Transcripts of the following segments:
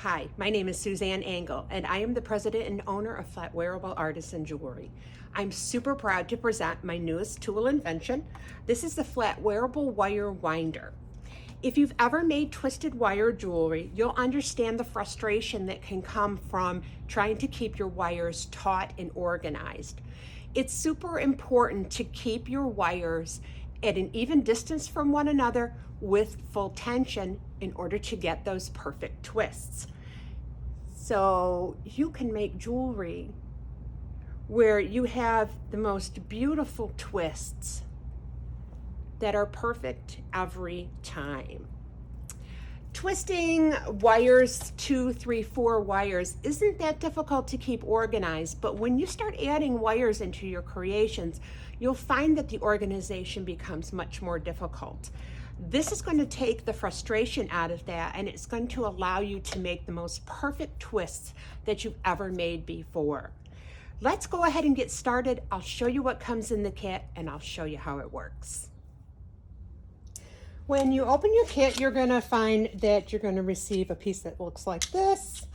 Hi, my name is Suzanne Engel, and I am the president and owner of Flatwearable Artisan Jewelry. I'm super proud to present my newest tool invention. This is the Flatwearable Wire Winder. If you've ever made twisted wire jewelry, you'll understand the frustration that can come from trying to keep your wires taut and organized. It's super important to keep your wires at an even distance from one another with full tension in order to get those perfect twists. So you can make jewelry where you have the most beautiful twists that are perfect every time. Twisting wires, 2, 3, 4 wires, isn't that difficult to keep organized, but when you start adding wires into your creations, you'll find that the organization becomes much more difficult. This is going to take the frustration out of that, and it's going to allow you to make the most perfect twists that you've ever made before. Let's go ahead and get started. I'll show you what comes in the kit, and I'll show you how it works. When you open your kit, you're going to find that you're going to receive a piece that looks like this,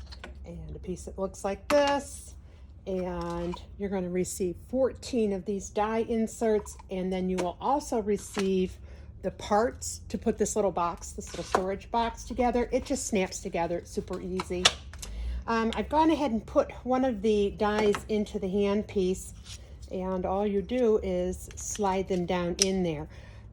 and a piece that looks like this, and you're going to receive 14 of these die inserts, and then you will also receive the parts to put this little box, this little storage box together. It just snaps together. It's super easy. I've gone ahead and put one of the dies into the hand piece, and all you do is slide them down in there.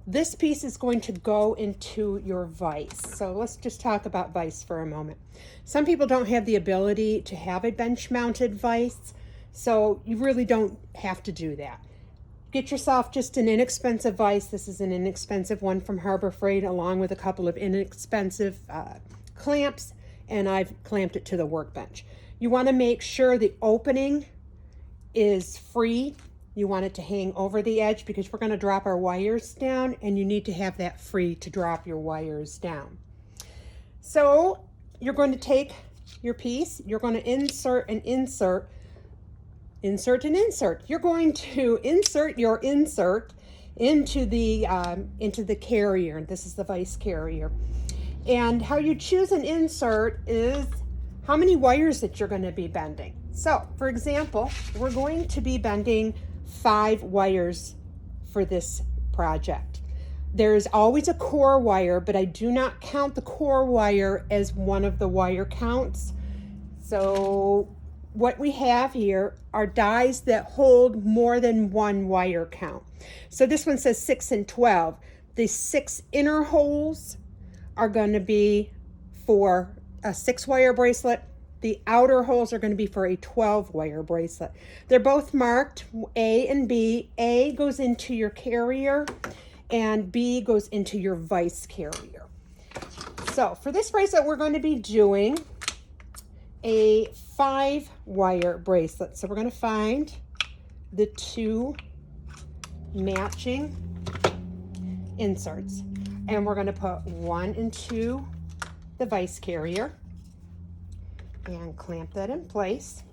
This piece is going to go into your vise. So let's just talk about vise for a moment. Some people don't have the ability to have a bench mounted vise, so you really don't have to do that. Get yourself just an inexpensive vise. This is an inexpensive one from Harbor Freight, along with a couple of inexpensive clamps, and I've clamped it to the workbench. You want to make sure the opening is free. You want it to hang over the edge because we're going to drop our wires down, and you need to have that free to drop your wires down. So you're going to take your piece, you're going to insert and insert, insert and insert. You're going to insert your insert into the carrier. This is the vise carrier. And how you choose an insert is how many wires that you're going to be bending. So, for example, we're going to be bending 5 wires for this project. There's always a core wire, but I do not count the core wire as one of the wire counts. So what we have here are dies that hold more than one wire count. So this one says 6 and 12. The 6 inner holes are going to be for a 6-wire bracelet. The outer holes are going to be for a 12-wire bracelet. They're both marked A and B. A goes into your carrier and B goes into your vise carrier. So for this bracelet, we're going to be doing a 5-wire bracelet. So we're going to find the 2 matching inserts, and we're going to put one into the vise carrier and clamp that in place.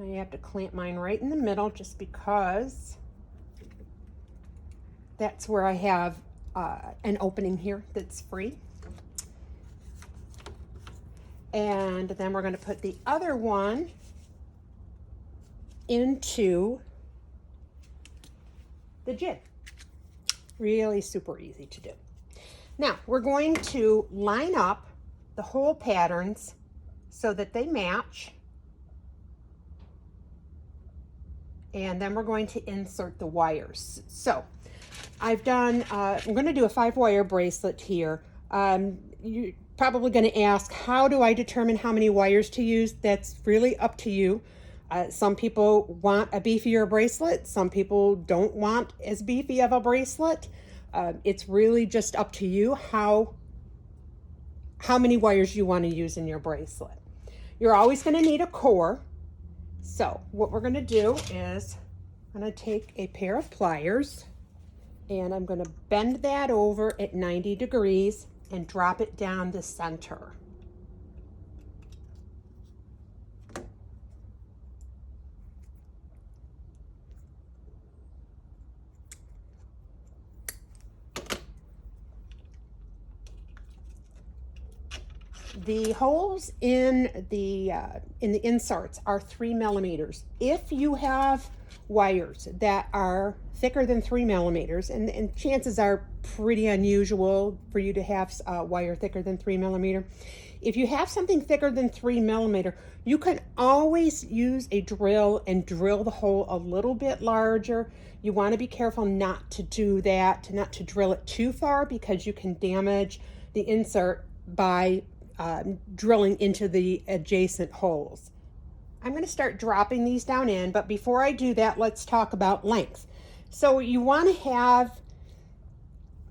I have to clamp mine right in the middle just because that's where I have an opening here that's free. And then we're going to put the other one into the jig. Really super easy to do. Now we're going to line up the hole patterns so that they match. And then we're going to insert the wires. So I've done, I'm going to do a 5-wire bracelet here. You're probably going to ask, how do I determine how many wires to use? That's really up to you. Some people want a beefier bracelet. Some people don't want as beefy of a bracelet. It's really just up to you how many wires you want to use in your bracelet. You're always going to need a core. So what we're going to do is I'm going to take a pair of pliers and I'm going to bend that over at 90 degrees and drop it down the center. The holes in the inserts are 3 millimeters. If you have wires that are thicker than 3 millimeters, and chances are pretty unusual for you to have a wire thicker than 3 millimeter. If you have something thicker than 3 millimeter, you can always use a drill and drill the hole a little bit larger. You want to be careful not to do that, not to drill it too far, because you can damage the insert by drilling into the adjacent holes. I'm going to start dropping these down in, but before I do that, let's talk about length. So you want to have,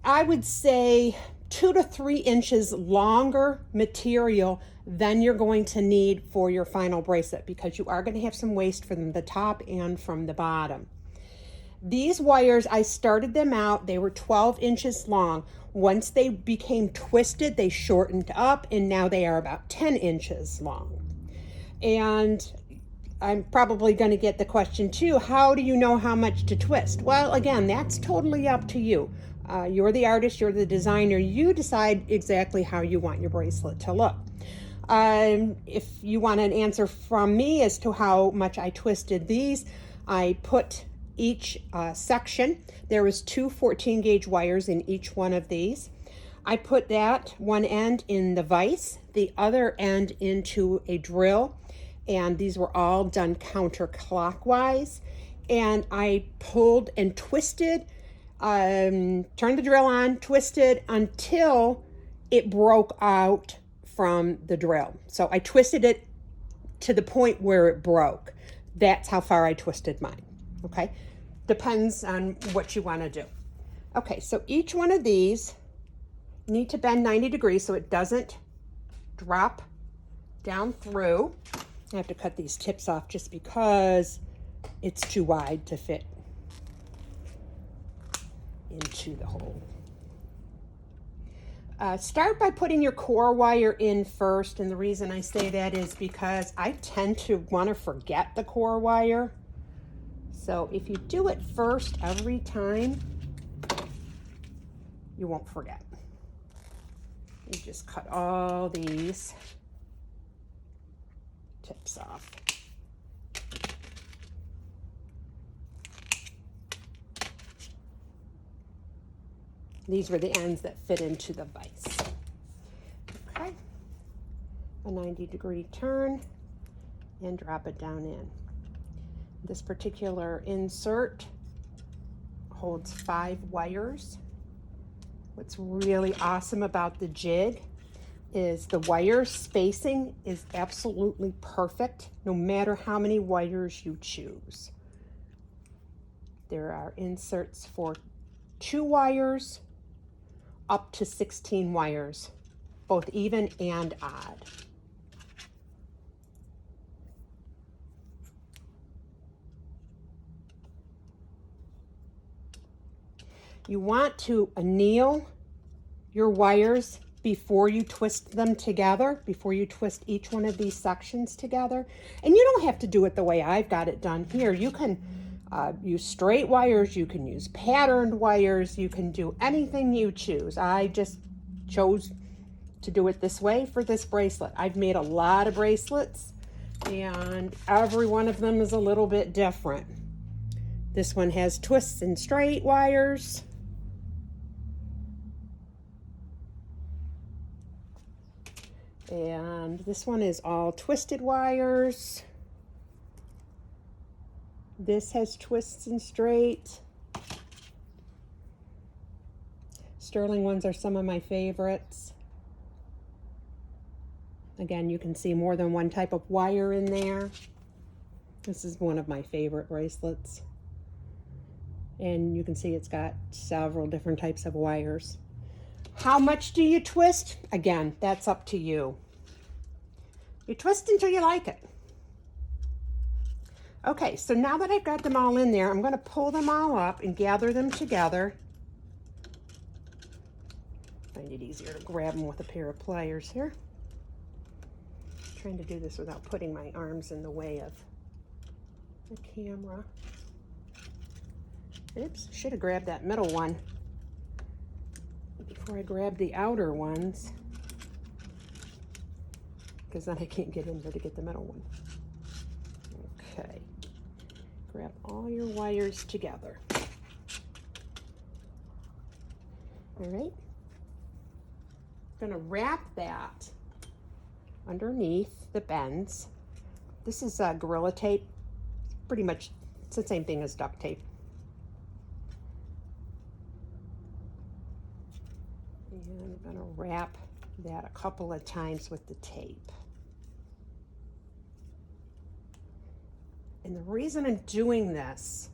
I would say, 2 to 3 inches longer material than you're going to need for your final bracelet, because you are going to have some waste from the top and from the bottom. These wires, I started them out, they were 12 inches long. Once they became twisted, they shortened up, and now they are about 10 inches long. And I'm probably going to get the question too, how do you know how much to twist? Well, again, that's totally up to you. You're the artist, you're the designer, you decide exactly how you want your bracelet to look. If you want an answer from me as to how much I twisted these, I put each section, there was 2 14 gauge wires in each one of these. I put that one end in the vise, the other end into a drill, and these were all done counterclockwise. And I pulled and twisted, turned the drill on, twisted until it broke out from the drill. So I twisted it to the point where it broke. That's how far I twisted mine. Okay, depends on what you want to do. Okay, so each one of these need to bend 90 degrees so it doesn't drop down through. I have to cut these tips off just because it's too wide to fit into the hole. Start by putting your core wire in first, and the reason I say that is because I tend to want to forget the core wire. So if you do it first every time, you won't forget. You just cut all these tips off. These were the ends that fit into the vise. Okay, a 90-degree turn and drop it down in. This particular insert holds 5 wires. What's really awesome about the jig is the wire spacing is absolutely perfect, no matter how many wires you choose. There are inserts for 2 wires up to 16 wires, both even and odd. You want to anneal your wires before you twist them together, before you twist each one of these sections together. And you don't have to do it the way I've got it done here. You can use straight wires, you can use patterned wires, you can do anything you choose. I just chose to do it this way for this bracelet. I've made a lot of bracelets, and every one of them is a little bit different. This one has twists and straight wires. And this one is all twisted wires. This has twists and straight. Sterling ones are some of my favorites. Again, you can see more than one type of wire in there. This is one of my favorite bracelets. And you can see it's got several different types of wires. How much do you twist? Again, that's up to you. You twist until you like it. Okay, so now that I've got them all in there, I'm going to pull them all up and gather them together. Find it easier to grab them with a pair of pliers here. I'm trying to do this without putting my arms in the way of the camera. Oops, should have grabbed that middle one before I grabbed the outer ones. because then I can't get in there to get the middle one. Okay, grab all your wires together. All right, I'm gonna wrap that underneath the bends. This is Gorilla Tape. Pretty much it's the same thing as duct tape. And I'm gonna wrap that a couple of times with the tape. And the reason I'm doing this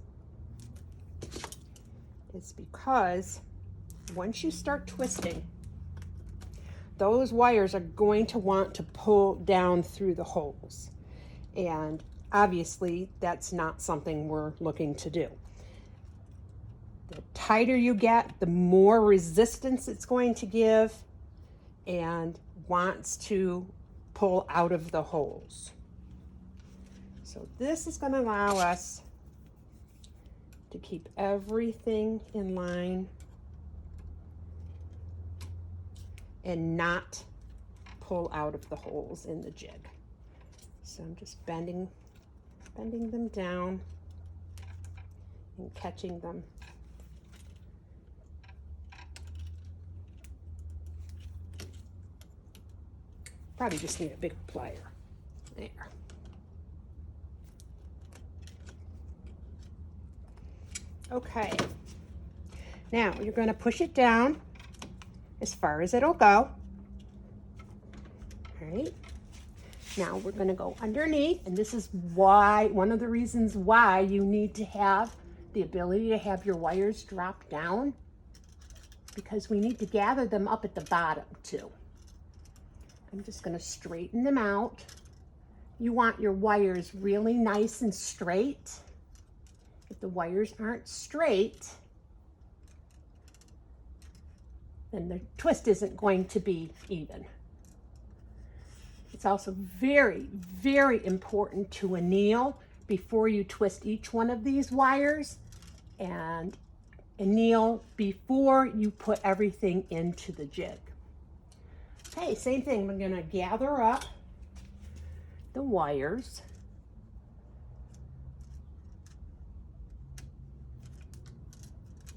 is because once you start twisting, those wires are going to want to pull down through the holes. And obviously that's not something we're looking to do. The tighter you get, the more resistance it's going to give and wants to pull out of the holes. So this is going to allow us to keep everything in line and not pull out of the holes in the jig. So I'm just bending them down and catching them. Probably just need a big plier. There. Okay. Now you're going to push it down as far as it'll go. All right. Now we're going to go underneath, and this is why, one of the reasons why you need to have the ability to have your wires drop down, because we need to gather them up at the bottom too. I'm just going to straighten them out. You want your wires really nice and straight. If the wires aren't straight, then the twist isn't going to be even. It's also very, very important to anneal before you twist each one of these wires, and anneal before you put everything into the jig. Okay, same thing. We're going to gather up the wires.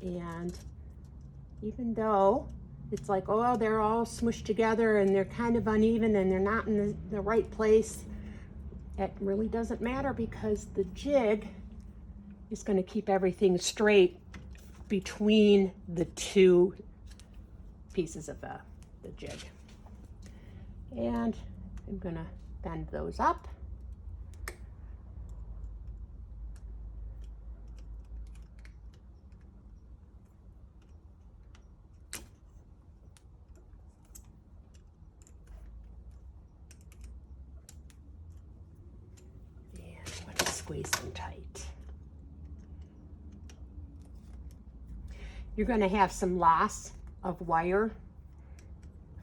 And even though it's like, oh, they're all smushed together and they're kind of uneven and they're not in the right place, it really doesn't matter, because the jig is going to keep everything straight between the two pieces of the jig. And I'm going to bend those up. Squeeze them tight. You're going to have some loss of wire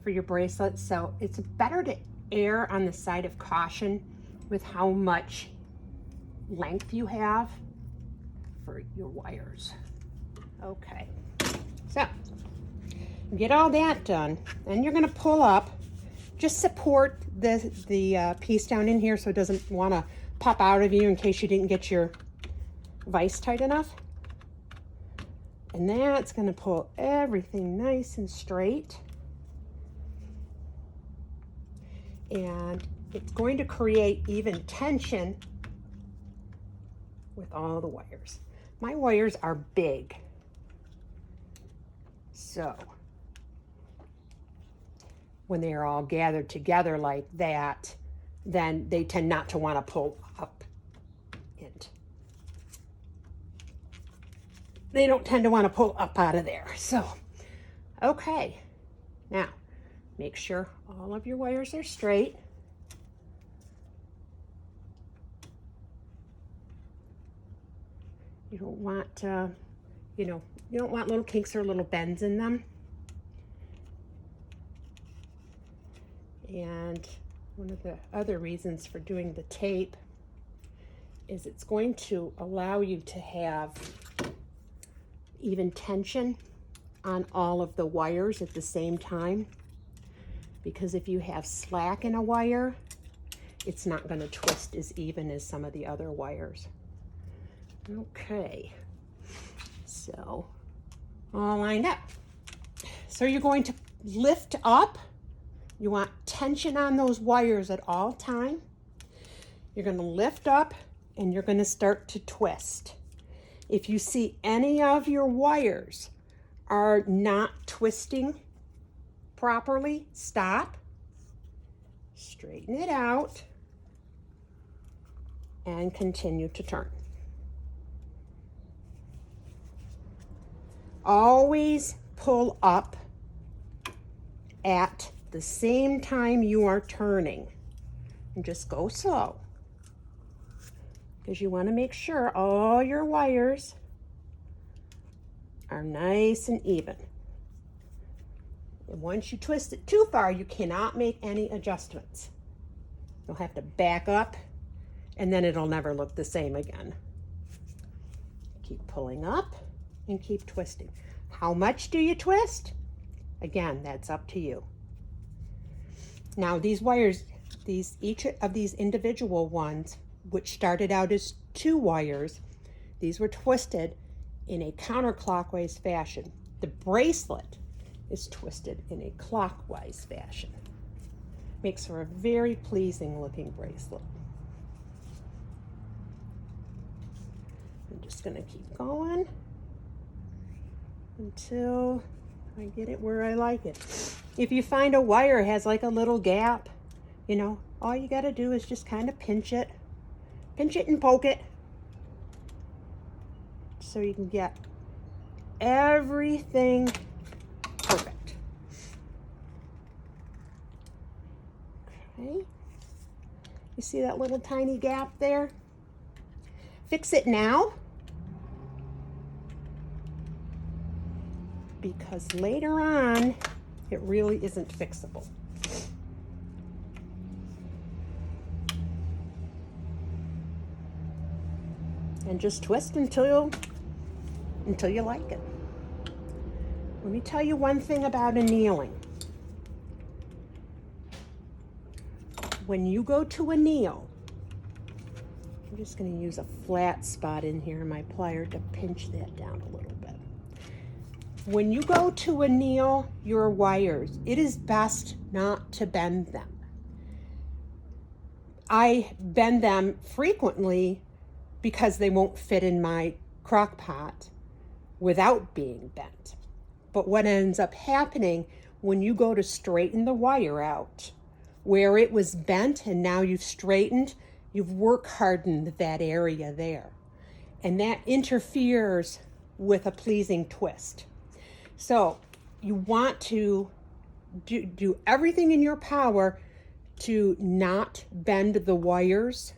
for your bracelet, so it's better to err on the side of caution with how much length you have for your wires. Okay, so get all that done, and you're going to pull up. Just support the piece down in here so it doesn't want to pop out of you in case you didn't get your vise tight enough. And that's going to pull everything nice and straight. And it's going to create even tension with all the wires. My wires are big, so when they are all gathered together like that, then they tend not to want to pull up. And they don't tend to want to pull up out of there. So, okay. Now, make sure all of your wires are straight. You don't want, you don't want little kinks or little bends in them. And one of the other reasons for doing the tape is it's going to allow you to have even tension on all of the wires at the same time. Because if you have slack in a wire, it's not going to twist as even as some of the other wires. Okay, so all lined up. So you're going to lift up. You want tension on those wires at all time. You're going to lift up and you're going to start to twist. If you see any of your wires are not twisting properly, stop, straighten it out, and continue to turn. Always pull up at the same time you are turning, and just go slow, because you want to make sure all your wires are nice and even. And once you twist it too far, you cannot make any adjustments. You'll have to back up, and then it'll never look the same again. Keep pulling up and keep twisting. How much do you twist? Again, that's up to you. Now these wires, each of these individual ones, which started out as 2 wires, these were twisted in a counterclockwise fashion. The bracelet is twisted in a clockwise fashion. Makes for a very pleasing looking bracelet. I'm just going to keep going until I get it where I like it. If you find a wire has like a little gap, you know, all you got to do is just kind of pinch it and poke it, so you can get everything perfect. Okay, you see that little tiny gap there? Fix it now, because later on it really isn't fixable. And just twist until you like it. Let me tell you one thing about annealing. When you go to anneal, I'm just going to use a flat spot in here in my plier to pinch that down a little bit. When you go to anneal your wires, it is best not to bend them. I bend them frequently because they won't fit in my crock pot without being bent. But what ends up happening when you go to straighten the wire out, where it was bent and now you've straightened, you've work hardened that area there. And that interferes with a pleasing twist. So you want to do everything in your power to not bend the wires.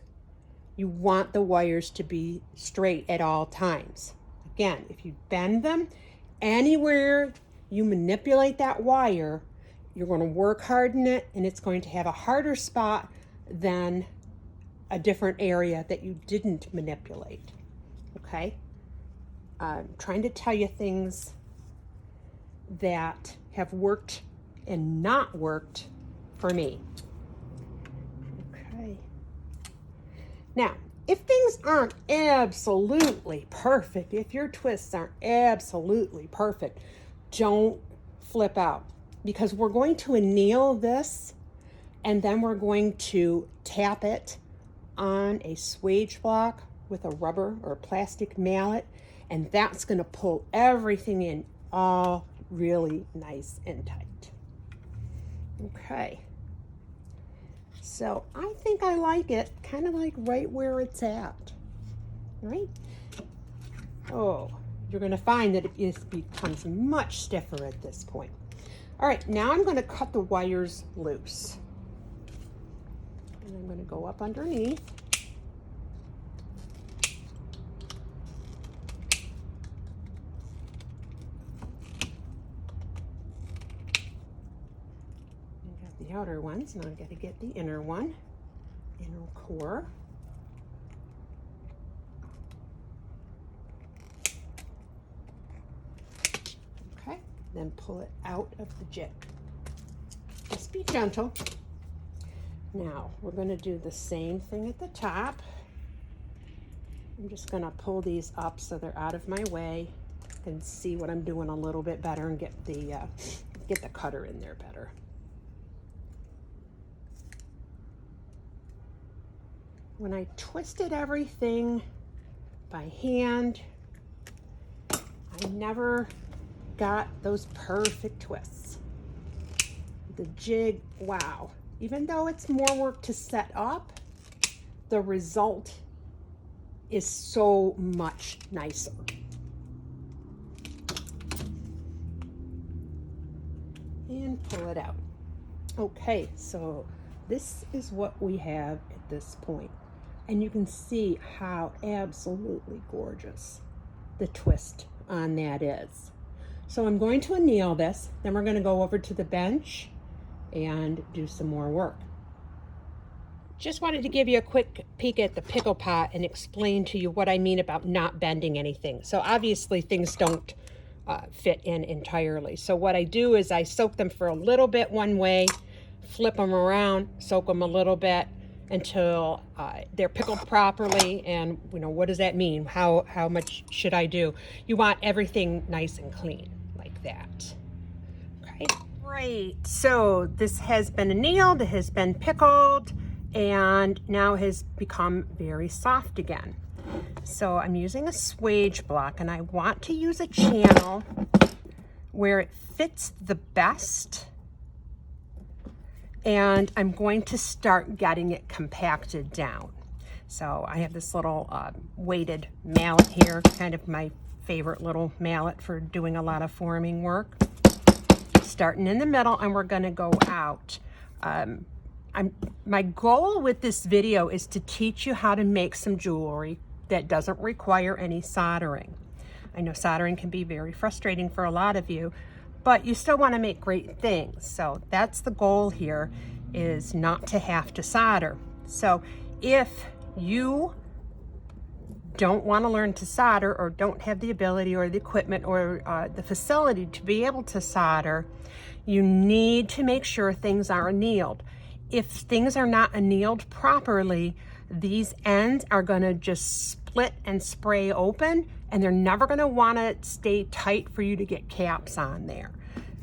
You want the wires to be straight at all times. Again, if you bend them, anywhere you manipulate that wire, you're going to work harden it, and it's going to have a harder spot than a different area that you didn't manipulate. Okay? I'm trying to tell you things that have worked and not worked for me. Okay. Now, if things aren't absolutely perfect, if your twists aren't absolutely perfect, don't flip out, because we're going to anneal this and then we're going to tap it on a swage block with a rubber or plastic mallet, and that's going to pull everything in all really nice and tight. Okay. So I think I like it kind of like right where it's at, right? Oh, you're going to find that it becomes much stiffer at this point. All right, now I'm going to cut the wires loose. And I'm going to go up underneath. The outer ones, now I've got to get the inner one, inner core. Okay, then pull it out of the jig. Just be gentle. Now we're going to do the same thing at the top. I'm just going to pull these up so they're out of my way and see what I'm doing a little bit better and get the cutter in there better. When I twisted everything by hand, I never got those perfect twists. The jig, wow. Even though it's more work to set up, the result is so much nicer. And pull it out. Okay, so this is what we have at this point. And you can see how absolutely gorgeous the twist on that is. So I'm going to anneal this, then we're going to go over to the bench and do some more work. Just wanted to give you a quick peek at the Pickle Pot and explain to you what I mean about not bending anything. So obviously things don't fit in entirely. So what I do is I soak them for a little bit one way, flip them around, soak them a little bit until they're pickled properly. And you know, what does that mean? How much should I do? You want everything nice and clean like that. Okay, great. So this has been annealed, it has been pickled, and now has become very soft again. So I'm using a swage block, and I want to use a channel where it fits the best. And I'm going to start getting it compacted down. So I have this little weighted mallet here, kind of my favorite little mallet for doing a lot of forming work. Starting in the middle, and we're going to go out. My goal with this video is to teach you how to make some jewelry that doesn't require any soldering. I know soldering can be very frustrating for a lot of you, but you still want to make great things. So that's the goal here, is not to have to solder. So if you don't want to learn to solder, or don't have the ability or the equipment or the facility to be able to solder, you need to make sure things are annealed. If things are not annealed properly, these ends are going to just split and spray open, and they're never going to want to stay tight for you to get caps on there.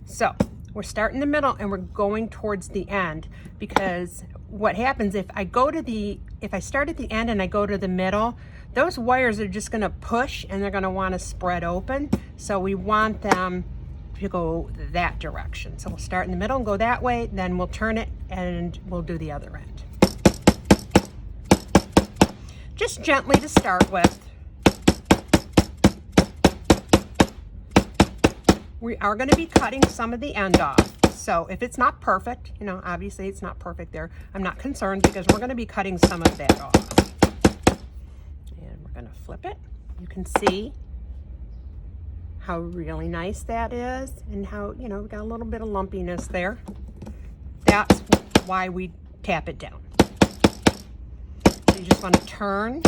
So we're starting in the middle and we're going towards the end, because what happens if I start at the end and I go to the middle, those wires are just going to push and they're going to want to spread open. So we want them to go that direction. So we'll start in the middle and go that way, then we'll turn it and we'll do the other end. Just gently to start with. We are going to be cutting some of the end off. So if it's not perfect, you know, obviously it's not perfect there, I'm not concerned, because we're going to be cutting some of that off. And we're going to flip it. You can see how really nice that is, and how, you know, we got a little bit of lumpiness there. That's why we tap it down. So you just want to turn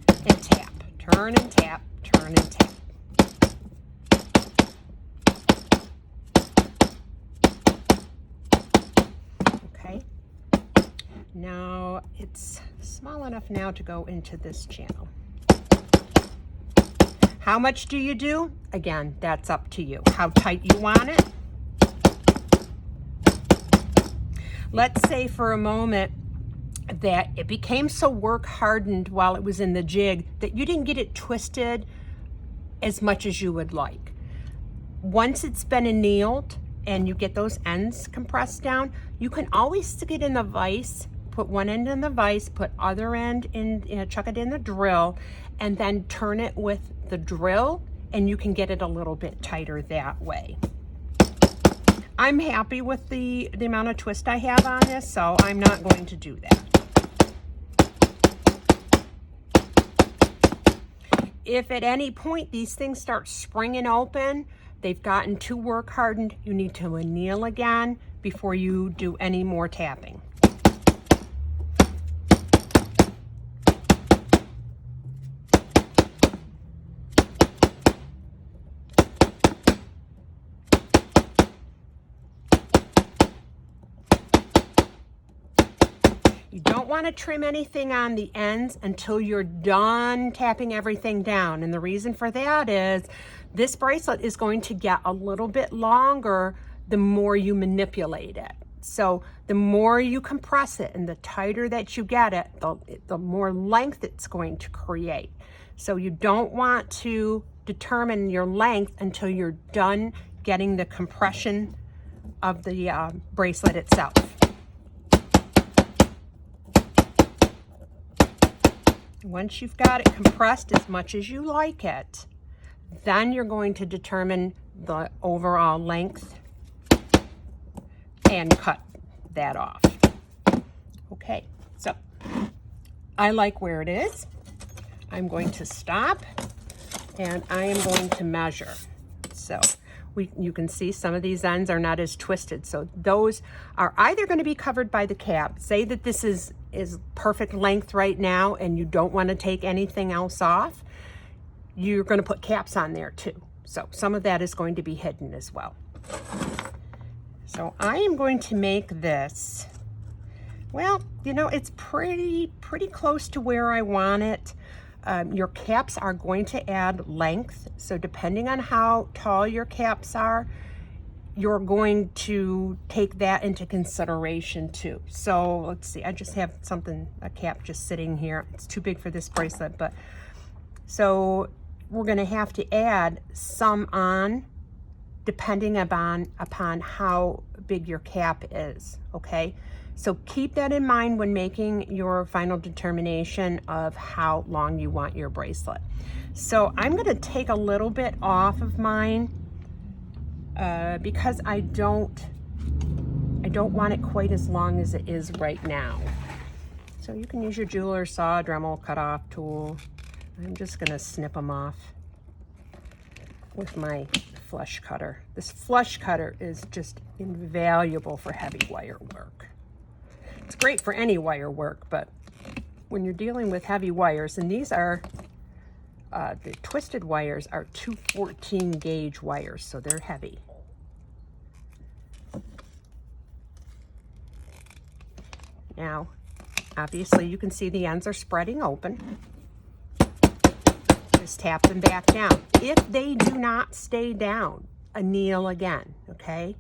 and tap, turn and tap, turn and tap. Okay. Now it's small enough now to go into this channel. How much do you do? Again, that's up to you. How tight you want it. Let's say for a moment that it became so work hardened while it was in the jig that you didn't get it twisted as much as you would like. Once it's been annealed and you get those ends compressed down, you can always stick it in the vise, put one end in the vise, put other end in, chuck it in the drill, and then turn it with the drill, and you can get it a little bit tighter that way. I'm happy with the amount of twist I have on this, so I'm not going to do that. If at any point these things start springing open, they've gotten too work hardened, you need to anneal again before you do any more tapping. You don't want to trim anything on the ends until you're done tapping everything down. And the reason for that is this bracelet is going to get a little bit longer the more you manipulate it. So the more you compress it and the tighter that you get it, the more length it's going to create. So you don't want to determine your length until you're done getting the compression of the bracelet itself. Once you've got it compressed as much as you like it, then you're going to determine the overall length and cut that off. Okay, so I like where it is. I'm going to stop and I am going to measure. So you can see some of these ends are not as twisted. So those are either going to be covered by the cap. Say that this is perfect length right now and you don't want to take anything else off. You're going to put caps on there too. So some of that is going to be hidden as well. So I am going to make this, well, you know, it's pretty close to where I want it. Your caps are going to add length. So depending on how tall your caps are, you're going to take that into consideration too. So let's see, I just have a cap just sitting here. It's too big for this bracelet, but so we're gonna have to add some on depending upon how big your cap is, okay? So keep that in mind when making your final determination of how long you want your bracelet. So I'm gonna take a little bit off of mine because I don't want it quite as long as it is right now. So you can use your jeweler's saw, Dremel, cut-off tool. I'm just gonna snip them off with my flush cutter. This flush cutter is just invaluable for heavy wire work. It's great for any wire work, but when you're dealing with heavy wires, and these are, the twisted wires are 214 gauge wires, so they're heavy. Now, obviously you can see the ends are spreading open. Just tap them back down. If they do not stay down, anneal again, okay?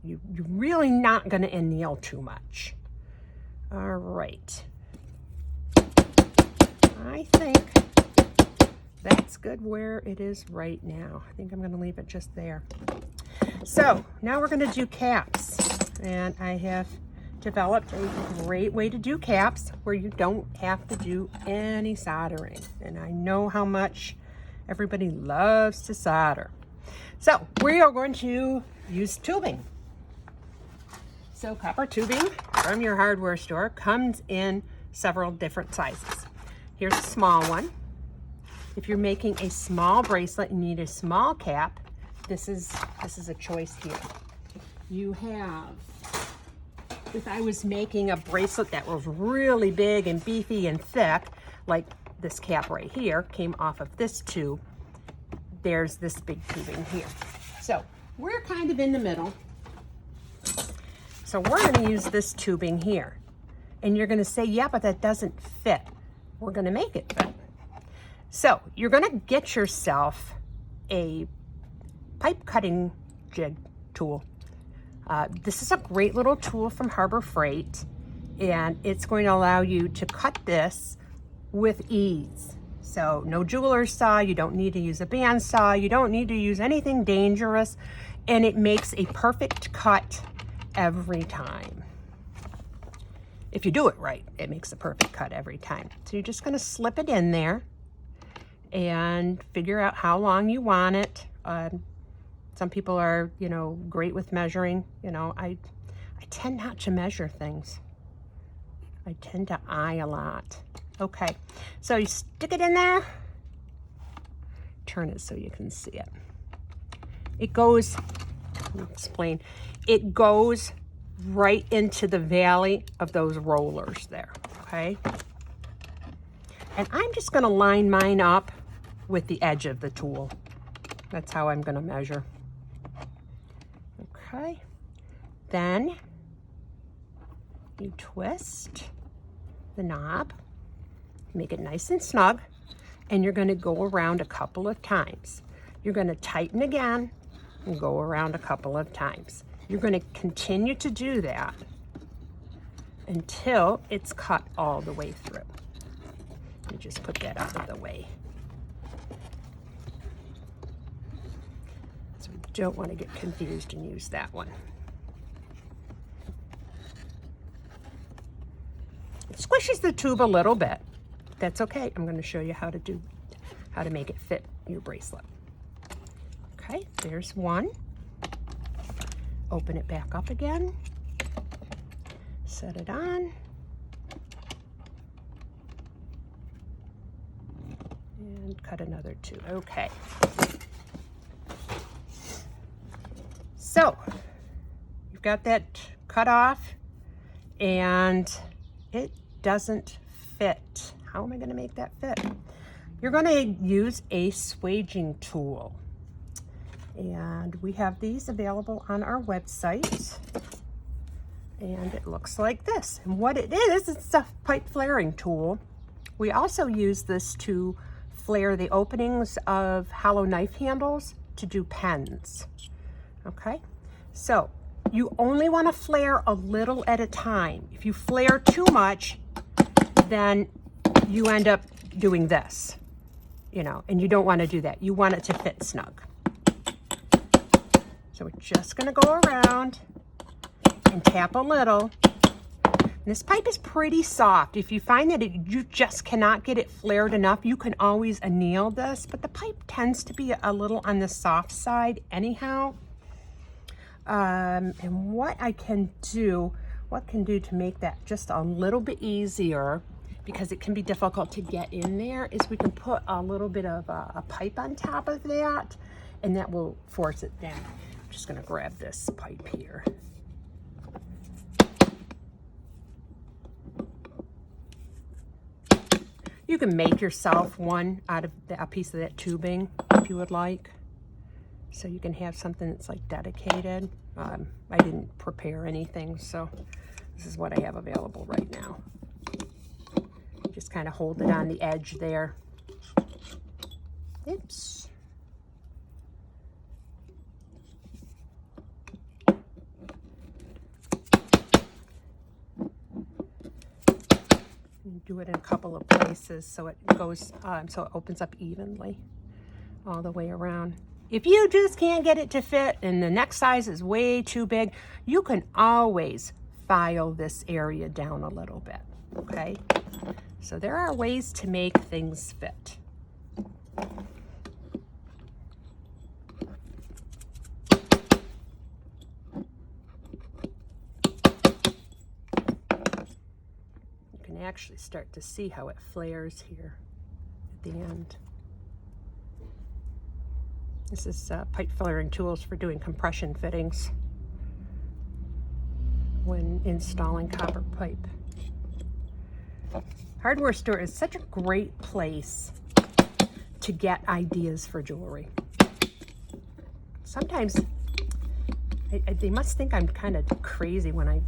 You're really not gonna anneal too much. All right. I think that's good where it is right now. I think I'm gonna leave it just there. So now we're gonna do caps. And I have developed a great way to do caps where you don't have to do any soldering. And I know how much everybody loves to solder. So we are going to use tubing. So copper tubing from your hardware store comes in several different sizes. Here's a small one. If you're making a small bracelet and you need a small cap, this is a choice here. You have, if I was making a bracelet that was really big and beefy and thick, like this cap right here came off of this tube, there's this big tubing here. So we're kind of in the middle. So we're going to use this tubing here. And you're going to say, yeah, but that doesn't fit. We're going to make it fit. So you're going to get yourself a pipe cutting jig tool. This is a great little tool from Harbor Freight, and it's going to allow you to cut this with ease. So no jeweler's saw, you don't need to use a band saw, you don't need to use anything dangerous, and it makes a perfect cut every time. If you do it right, it makes a perfect cut every time. So you're just going to slip it in there and figure out how long you want it. Some people are, you know, great with measuring. You know, I tend not to measure things. I tend to eye a lot. Okay, so you stick it in there. Turn it so you can see it. It goes, let me explain. It goes right into the valley of those rollers there, okay? And I'm just gonna line mine up with the edge of the tool. That's how I'm gonna measure. Okay, then you twist the knob, make it nice and snug, and you're going to go around a couple of times. You're going to tighten again and go around a couple of times. You're going to continue to do that until it's cut all the way through. Let me just put that out of the way. So we don't want to get confused and use that one. It squishes the tube a little bit. That's okay. I'm going to show you how to make it fit your bracelet. Okay, there's one. Open it back up again. Set it on. And cut another two. Okay. So, you've got that cut off and it doesn't fit. How am I going to make that fit? You're going to use a swaging tool. And we have these available on our website. And it looks like this. And what it is, it's a pipe flaring tool. We also use this to flare the openings of hollow knife handles to do pens. Okay, so you only want to flare a little at a time. If you flare too much, then you end up doing this, you know, and you don't want to do that. You want it to fit snug. So we're just going to go around and tap a little. And this pipe is pretty soft. If you find that you just cannot get it flared enough, you can always anneal this, but the pipe tends to be a little on the soft side anyhow. And what can do to make that just a little bit easier, because it can be difficult to get in there, is we can put a little bit of a pipe on top of that, and that will force it down. I'm just going to grab this pipe here. You can make yourself one out of a piece of that tubing if you would like. So you can have something that's like dedicated. I didn't prepare anything, so this is what I have available right now. Just kind of hold it on the edge there. Oops. Do it in a couple of places so it goes, so it opens up evenly all the way around. If you just can't get it to fit and the next size is way too big, you can always file this area down a little bit, okay? So there are ways to make things fit. You can actually start to see how it flares here at the end. This is pipe flaring tools for doing compression fittings when installing copper pipe. Hardware store is such a great place to get ideas for jewelry. Sometimes they must think I'm kind of crazy when I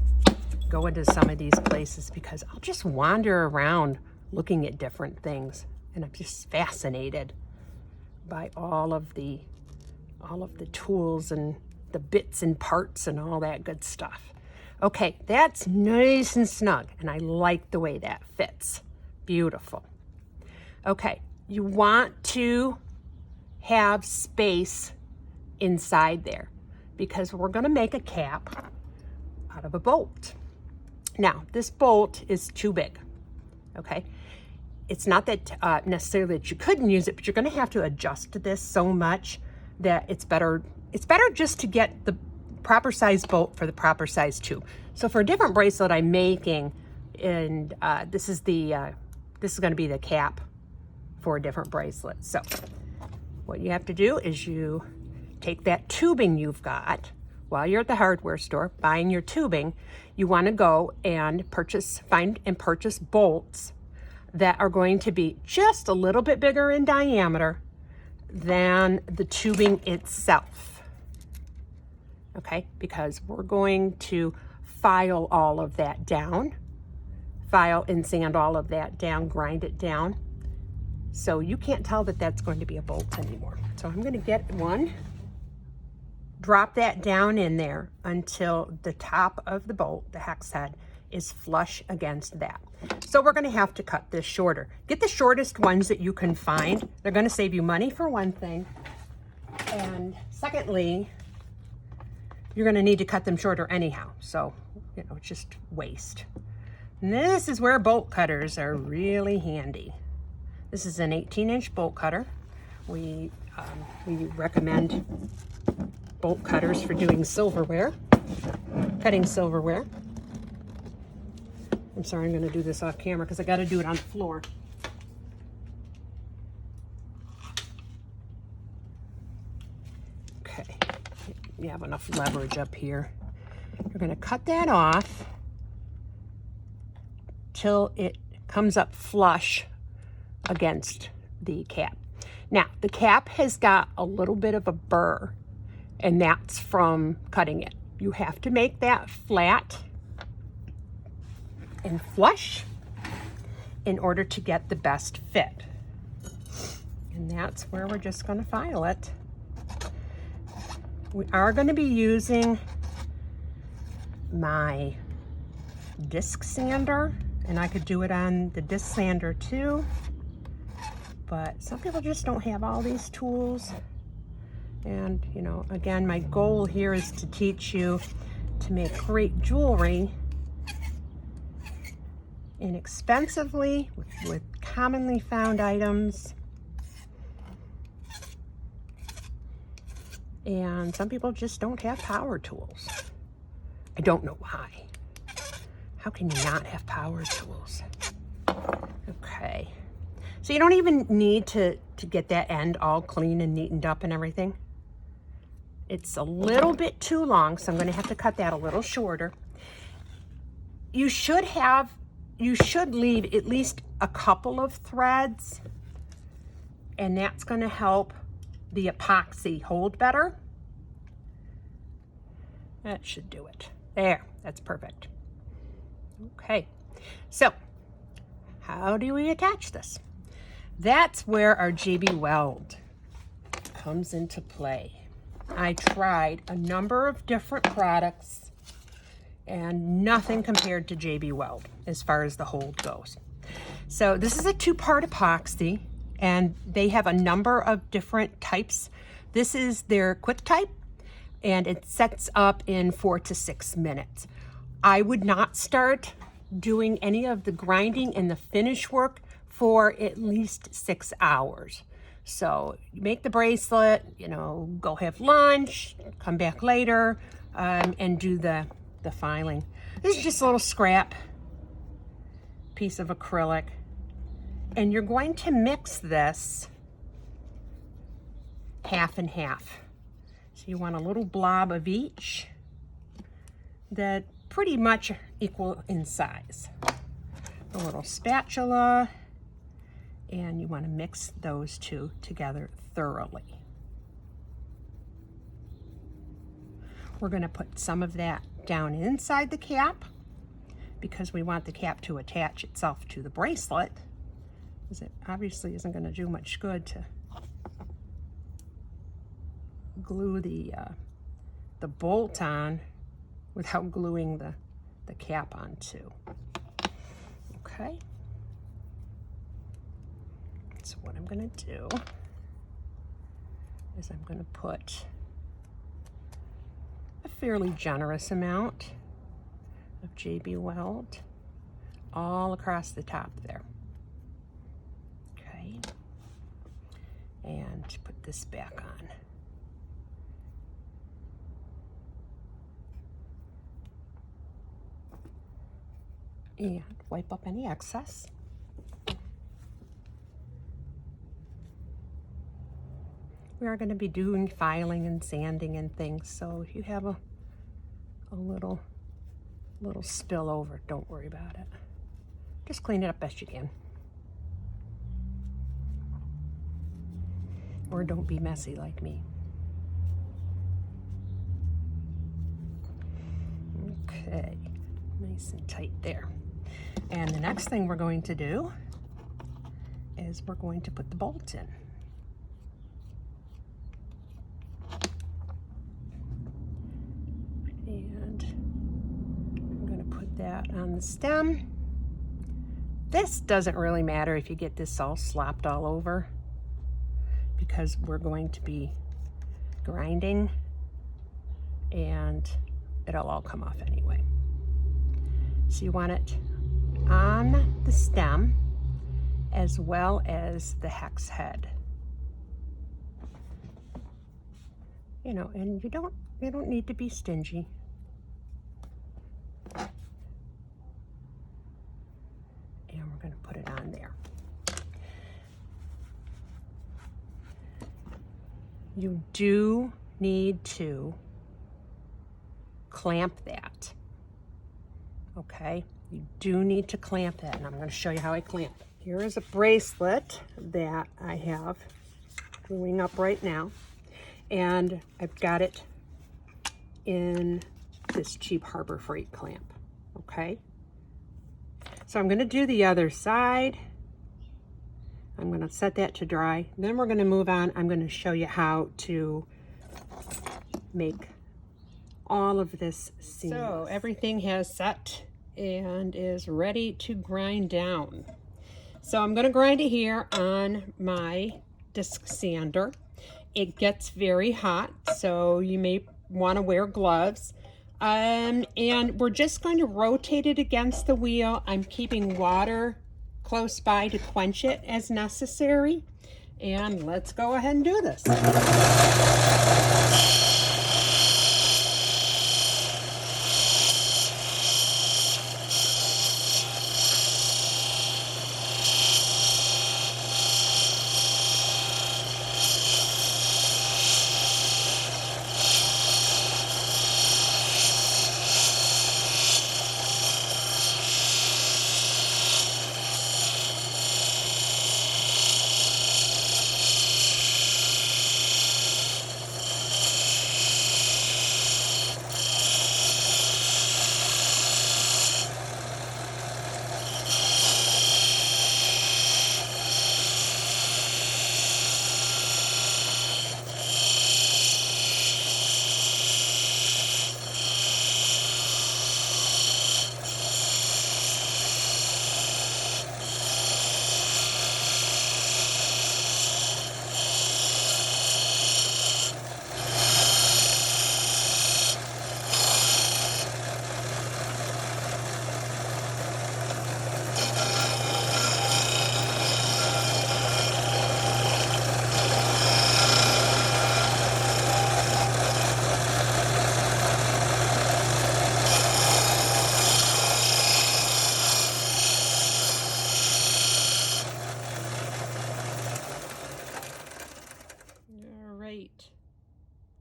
go into some of these places, because I'll just wander around looking at different things, and I'm just fascinated by all of the tools and the bits and parts and all that good stuff. Okay, that's nice and snug, and I like the way that fits. Beautiful. Okay, you want to have space inside there, because we're going to make a cap out of a bolt. Now, this bolt is too big, okay? It's not that necessarily that you couldn't use it, but you're going to have to adjust this so much that it's better just to get the proper size bolt for the proper size tube. So for a different bracelet I'm making, and this is going to be the cap for a different bracelet. So what you have to do is you take that tubing you've got while you're at the hardware store buying your tubing. You want to go and find and purchase bolts that are going to be just a little bit bigger in diameter than the tubing itself. Okay, because we're going to file all of that down file and sand all of that down, grind it down. So you can't tell that that's going to be a bolt anymore. So I'm going to get one, drop that down in there until the top of the bolt, the hex head, is flush against that. So we're going to have to cut this shorter. Get the shortest ones that you can find. They're going to save you money for one thing. And secondly, you're going to need to cut them shorter anyhow. So, you know, it's just waste. And this is where bolt cutters are really handy. This is an 18-inch bolt cutter. We recommend bolt cutters for doing silverware, cutting silverware. I'm sorry, I'm going to do this off camera because I got to do it on the floor. Okay, you have enough leverage up here. You're going to cut that off till it comes up flush against the cap. Now, the cap has got a little bit of a burr, and that's from cutting it. You have to make that flat and flush in order to get the best fit. And that's where we're just going to file it. We are going to be using my disc sander, and I could do it on the disc sander too, but some people just don't have all these tools. And, you know, again, my goal here is to teach you to make great jewelry inexpensively with commonly found items. And some people just don't have power tools. I don't know why. How can you not have power tools? Okay. So you don't even need to get that end all clean and neatened up and everything. It's a little bit too long, so I'm going to have to cut that a little shorter. You should leave at least a couple of threads, and that's going to help the epoxy hold better. That should do it. There, that's perfect. Okay, so how do we attach this? That's where our JB Weld comes into play. I tried a number of different products and nothing compared to JB Weld as far as the hold goes. So this is a 2-part epoxy, and they have a number of different types. This is their quick type, and it sets up in 4 to 6 minutes. I would not start doing any of the grinding and the finish work for at least 6 hours. So you make the bracelet, you know, go have lunch, come back later, and do the filing. This is just a little scrap piece of acrylic, and you're going to mix this half and half. So you want a little blob of each that pretty much equal in size. A little spatula, and you want to mix those two together thoroughly. We're going to put some of that down inside the cap because we want the cap to attach itself to the bracelet, because it obviously isn't going to do much good to glue the bolt on without gluing the cap on too. Okay. So what I'm going to do is I'm going to put a fairly generous amount of JB Weld all across the top there. Okay. And put this back on. And wipe up any excess. We are going to be doing filing and sanding and things, so if you have a little spillover, don't worry about it. Just clean it up best you can. Or don't be messy like me. Okay, nice and tight there. And the next thing we're going to do is we're going to put the bolt in. And I'm going to put that on the stem. This doesn't really matter if you get this all slopped all over, because we're going to be grinding and it'll all come off anyway. So you want it on the stem as well as the hex head. You know, and you don't need to be stingy. And we're going to put it on there. You do need to clamp that. Okay, you do need to clamp that, and I'm going to show you how I clamp it. Here is a bracelet that I have gluing up right now, and I've got it in this cheap Harbor Freight clamp. Okay, so I'm going to do the other side. I'm going to set that to dry. Then we're going to move on. I'm going to show you how to make all of this seamless. So everything has set and is ready to grind down. So I'm going to grind it here on my disc sander. It gets very hot, so you may want to wear gloves. And we're just going to rotate it against the wheel. I'm keeping water close by to quench it as necessary. And let's go ahead and do this.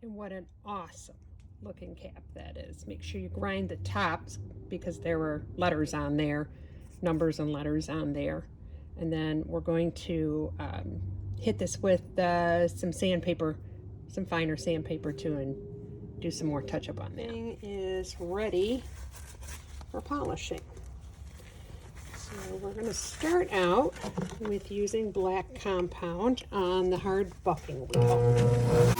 And what an awesome looking cap that is. Make sure you grind the tops because there were letters on there, numbers and letters on there. And then we're going to hit this with some sandpaper, some finer sandpaper too, and do some more touch up on that. Everything is ready for polishing. So we're going to start out with using black compound on the hard bucking wheel.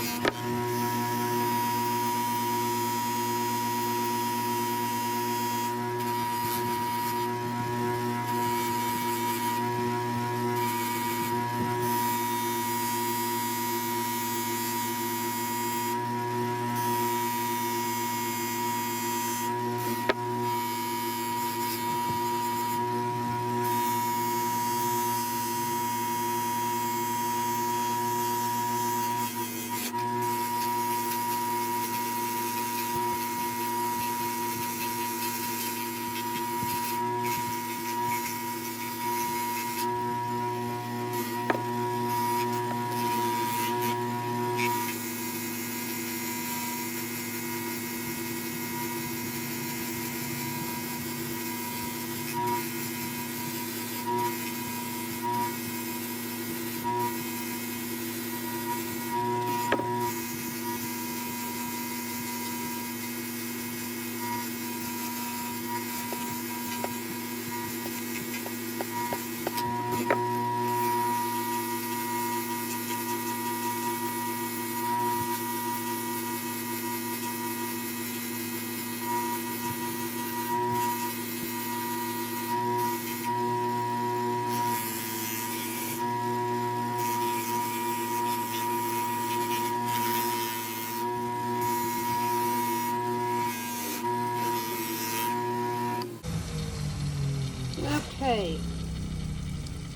Okay,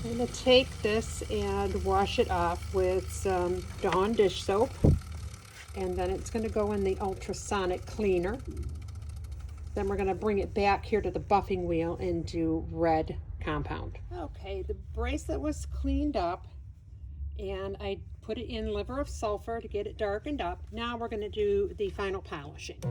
I'm going to take this and wash it off with some Dawn dish soap, and then it's going to go in the ultrasonic cleaner. Then we're going to bring it back here to the buffing wheel and do red compound. Okay, the bracelet was cleaned up and I put it in liver of sulfur to get it darkened up. Now we're going to do the final polishing.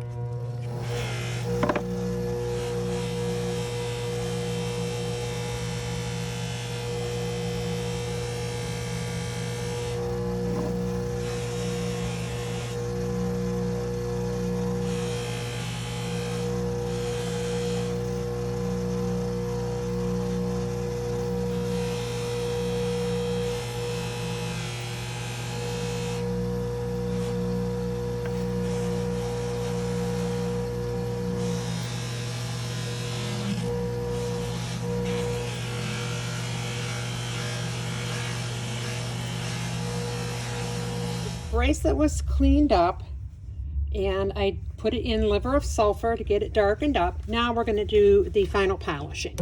Bracelet was cleaned up and I put it in liver of sulfur to get it darkened up. Now we're going to do the final polishing.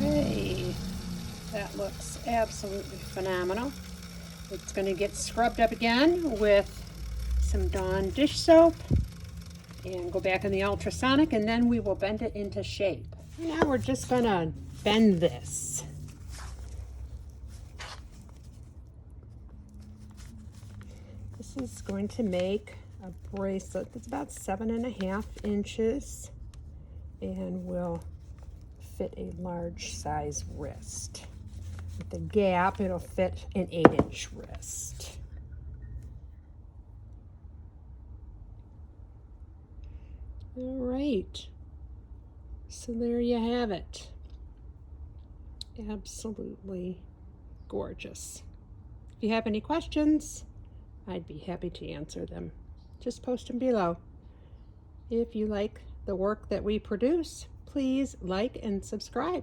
Okay, that looks absolutely phenomenal. It's going to get scrubbed up again with some Dawn dish soap and go back in the ultrasonic, and then we will bend it into shape. Now we're just going to bend this. This is going to make a bracelet that's about 7.5 inches and will fit a large size wrist. With the gap, it'll fit an 8-inch wrist. All right, so there you have it. Absolutely gorgeous. If you have any questions, I'd be happy to answer them. Just post them below. If you like the work that we produce, please like and subscribe.